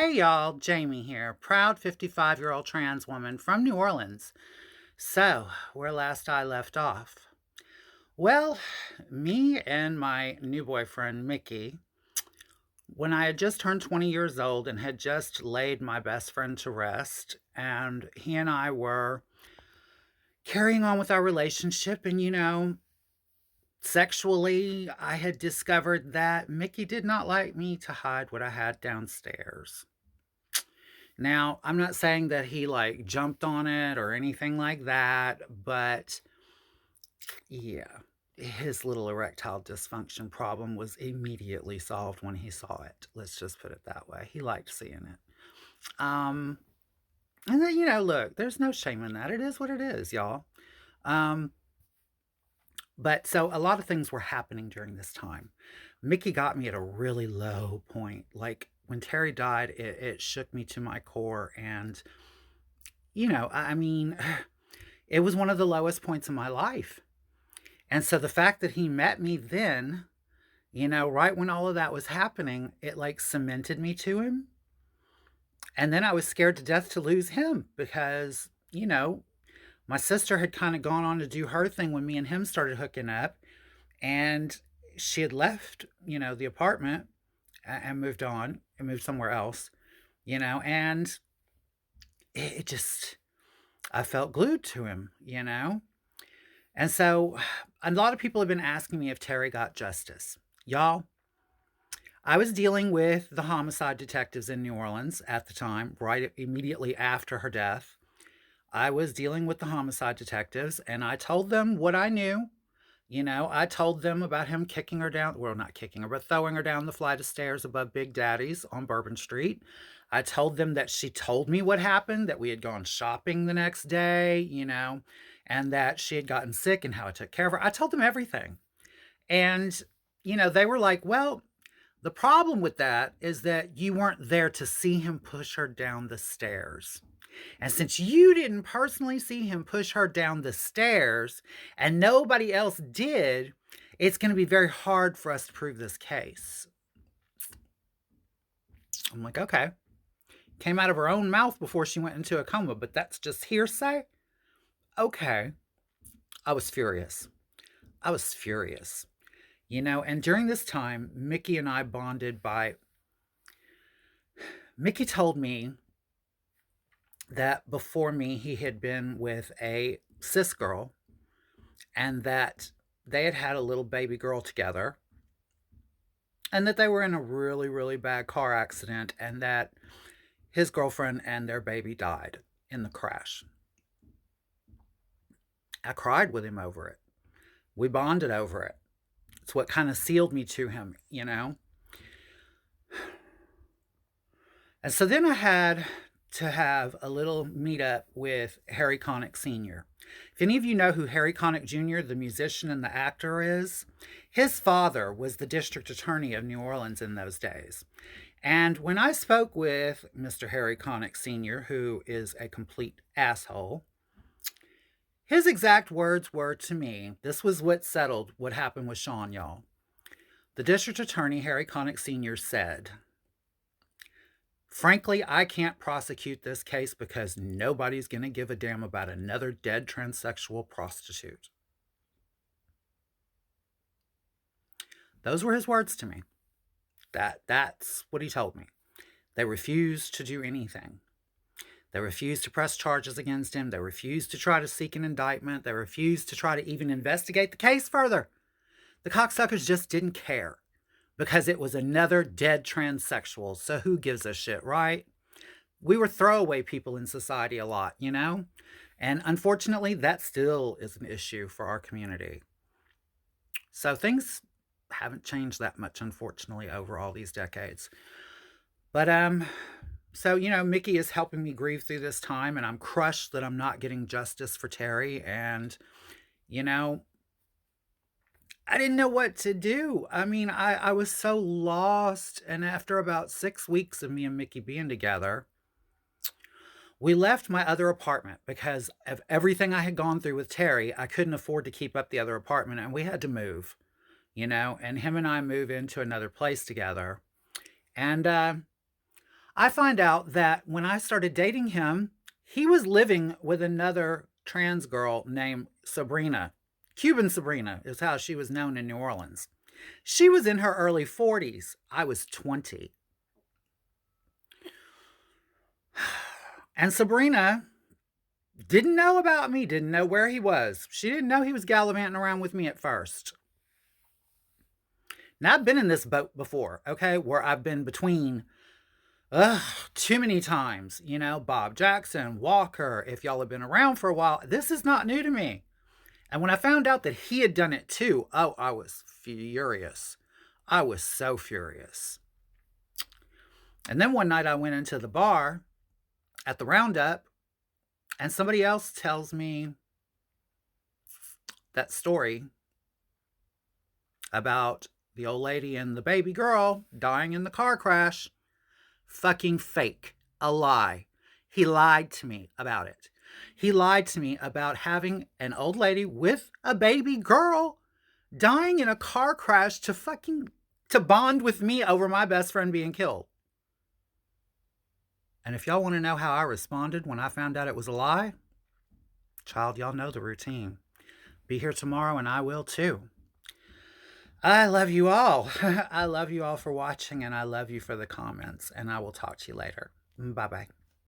Hey y'all, Jamie here, proud 55-year-old trans woman from New Orleans. So, where last I left off? Well, me and my new boyfriend, Mickey, when I had just turned 20 years old and had just laid my best friend to rest, and he and I were carrying on with our relationship, and sexually, I had discovered that Mickey did not like me to hide what I had downstairs. Now, I'm not saying that he like jumped on it or anything like that, but yeah, his little erectile dysfunction problem was immediately solved when he saw it. Let's just put it that way. He liked seeing it. And then, look, there's no shame in that. It is what it is, y'all. Um, but so a lot of things were happening during this time. Mickey got me at a really low point. Like when Terry died, it shook me to my core. And, I mean, it was one of the lowest points in my life. And so the fact that he met me then, right when all of that was happening, it like cemented me to him. And then I was scared to death to lose him because, my sister had kind of gone on to do her thing when me and him started hooking up. And she had left, the apartment and moved on and moved somewhere else, and it just, I felt glued to him. And so a lot of people have been asking me if Terry got justice. Y'all, I was dealing with the homicide detectives in New Orleans at the time, right immediately after her death. I was dealing with the homicide detectives and I told them what I knew. I told them about him kicking her down, well, not kicking her, but throwing her down the flight of stairs above Big Daddy's on Bourbon Street. I told them that she told me what happened, that we had gone shopping the next day, and that she had gotten sick and how I took care of her. I told them everything. And, they were like, well, the problem with that is that you weren't there to see him push her down the stairs. And since you didn't personally see him push her down the stairs and nobody else did, it's going to be very hard for us to prove this case. I'm like, okay. Came out of her own mouth before she went into a coma, but that's just hearsay? Okay. I was furious. I was furious. And during this time, Mickey and I bonded by. Mickey told me that before me, he had been with a cis girl and that they had had a little baby girl together and that they were in a really, really bad car accident and that his girlfriend and their baby died in the crash. I cried with him over it. We bonded over it. It's what kind of sealed me to him. And so then I had to have a little meetup with Harry Connick Sr. If any of you know who Harry Connick Jr., the musician and the actor, is, his father was the district attorney of New Orleans in those days. And when I spoke with Mr. Harry Connick Sr., who is a complete asshole, his exact words were to me, this was what settled what happened with Sean, y'all. The district attorney, Harry Connick Sr., said, frankly, I can't prosecute this case because nobody's going to give a damn about another dead transsexual prostitute. Those were his words to me. That's what he told me. They refused to do anything. They refused to press charges against him. They refused to try to seek an indictment. They refused to try to even investigate the case further. The cocksuckers just didn't care because it was another dead transsexual. So who gives a shit, right? We were throwaway people in society a lot, And unfortunately, that still is an issue for our community. So things haven't changed that much, unfortunately, over all these decades. But so Mickey is helping me grieve through this time, and I'm crushed that I'm not getting justice for Terry. And I didn't know what to do. I mean, I was so lost. And after about 6 weeks of me and Mickey being together, we left my other apartment because of everything I had gone through with Terry. I couldn't afford to keep up the other apartment, and we had to move, and him and I move into another place together. And I find out that when I started dating him, he was living with another trans girl named Sabrina. Cuban Sabrina is how she was known in New Orleans. She was in her early 40s. I was 20. And Sabrina didn't know about me, didn't know where he was. She didn't know he was gallivanting around with me at first. Now, I've been in this boat before, okay, where I've been between too many times. You know, Bob Jackson, Walker, if y'all have been around for a while, this is not new to me. And when I found out that he had done it too, oh, I was furious. I was so furious. And then one night I went into the bar at the Roundup, and somebody else tells me that story about the old lady and the baby girl dying in the car crash. Fucking fake. A lie. He lied to me about it. He lied to me about having an old lady with a baby girl dying in a car crash to bond with me over my best friend being killed. And if y'all want to know how I responded when I found out it was a lie, child, y'all know the routine. Be here tomorrow and I will too. I love you all. I love you all for watching, and I love you for the comments, and I will talk to you later. Bye-bye.